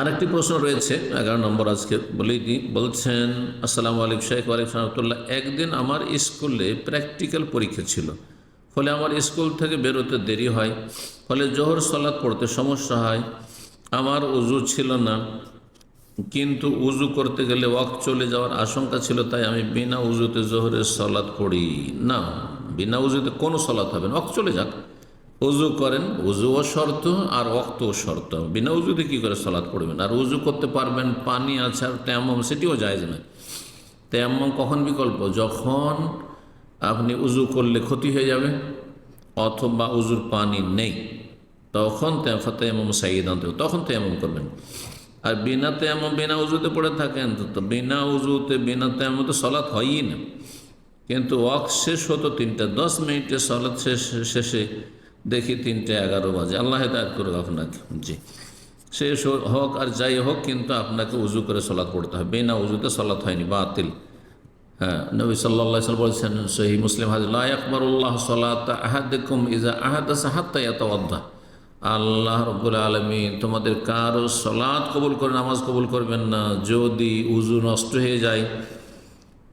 আরেকটি প্রশ্ন রয়েছে, 11 নম্বর আজকে বলেই দিই। বলছেন, আসসালামু আলাইকুম শেখ। ওয়ালাইকুম রহমতুল্লাহ। একদিন আমার স্কুলে প্র্যাকটিক্যাল পরীক্ষা ছিল, ফলে আমার স্কুল থেকে বেরোতে দেরি হয়, ফলে জোহর সালাত পড়তে সমস্যা হয়। আমার উজু ছিল না, কিন্তু উজু করতে গেলে ওয়াক্ত চলে যাওয়ার আশঙ্কা ছিল, তাই আমি বিনা উজুতে জোহরের সালাত পড়ি না। বিনা উজুতে কোনো সালাত হবে না, ওয়াক্ত চলে যাক। উজু করেন, উজুও শর্ত আর ওয়াক্তও শর্ত। বিনা উজুতে কি করে সালাত পড়বেন? আর উজু করতে পারবেন, পানি আছে, আর তায়াম্মুম সেটিও জায়েজ নয়। তায়াম্মুম কখন বিকল্প? যখন আপনি উজু করলে ক্ষতি হয়ে যাবে অথবা উজুর পানি নেই, তখন তায়াম্মুম সাইয়্যিদান, তখন তায়াম্মুম করবেন। আর বিনা তায়াম্মুম বিনা উজুতে পড়ে থাকেন তো বিনা উজুতে বিনা তায়াম্মুমে তো সালাত হয়ই না। কিন্তু ওয়াক্ত শেষ হতো 3:10 সালাত শেষে দেখি 3:11 বাজে। আল্লাহ হেদায়েত করুক আপনাকে। জি, শেষ হোক আর যাই হোক, কিন্তু আপনাকে উজু করে সালাত পড়তে হবে। বিনা উজুতে সালাত হয়নি, বাতিল। হ্যাঁ, নবী সাল্লাল্লাহু আলাইহি ওয়াসাল্লাম বলেছেন, সহিহ মুসলিম হাদিস, লা ইয়াকবালুল্লাহু সালাতা আহাদিকুম ইযা আহাদাসা হাত্তা ইয়াতাওয়াদ্দা। আল্লাহ রাব্বুল আলামিন তোমাদের কারো সালাত কবুল করে, নামাজ কবুল করবেন না যদি উজু নষ্ট হয়ে যায়,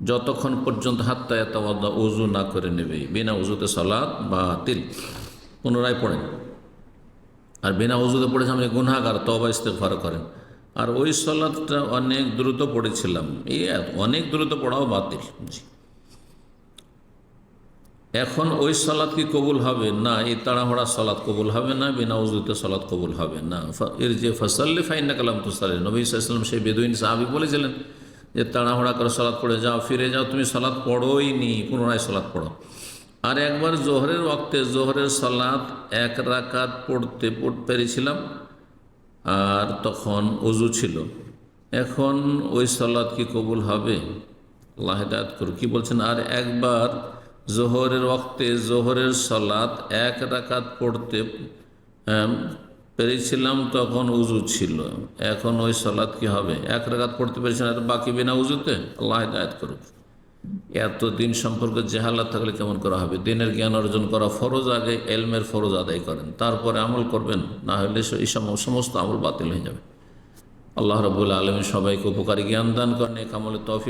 যতক্ষণ পর্যন্ত হাত্তা ইয়াতাওয়াদ্দা, উজু না করে নেবে। বিনা উজুতে সালাত বাতিল। পুনরায় পড়েন। আর বিনা উজুতে পড়েছে আমি গুনাহগার, তওবা ইস্তেগফার করেন। আর ওই সালাতটা অনেক দ্রুত পড়েছিলাম, এই অনেক দ্রুত পড়াও বাতিল। জি, এখন ওই সালাত কি কবুল হবে না? এই তাড়াহুড়া সালাত কবুল হবে না, বিনা উজুতে সালাত কবুল হবে না। এর যে ফসল্লি ফাইন্নাকা লাম তুসাল্লি, নবী সাল্লাল্লাহু আলাইহি ওয়াসাল্লাম সেই বেদুইন সাহাবী বলেছিলেন যে তাড়াহুড়া করে সালাত পড়ে যাও, ফিরে যাও, তুমি সালাত পড়োই নি, পুনরায় সালাত পড়ো। আর একবার জোহরের ওয়াক্তে জোহরের সালাত 1 রাকাত পড়তে পেরেছিলাম, আর তখন ওযু ছিল। এখন ওই সালাত কি কবুল হবে? আল্লাহ হেদায়েত করুক। কি বলছেন? আর একবার জোহরের ওয়াক্তে জোহরের সালাত 1 রাকাত পড়তে পেরেছিলাম, তখন উজু ছিল। এখন ওই সালাত কি হবে? 1 রাকাত পড়তে পেরেছেন আর বাকি বিনা উজুতে? আল্লাহ হেদায়েত করুক। এত দিন সম্পর্কে জেহালাত থাকলে কেমন করা হবে? দিনের জ্ঞান অর্জন করা ফরজ, আগে এলমের ফরজ আদায় করেন, তারপরে আমল করবেন, না হলে এই সমস্ত আমল বাতিল হয়ে যাবে। আল্লাহ রাব্বুল আলামিন সবাইকে উপকারী জ্ঞান দান করেন, নেক আমলের তৌফিক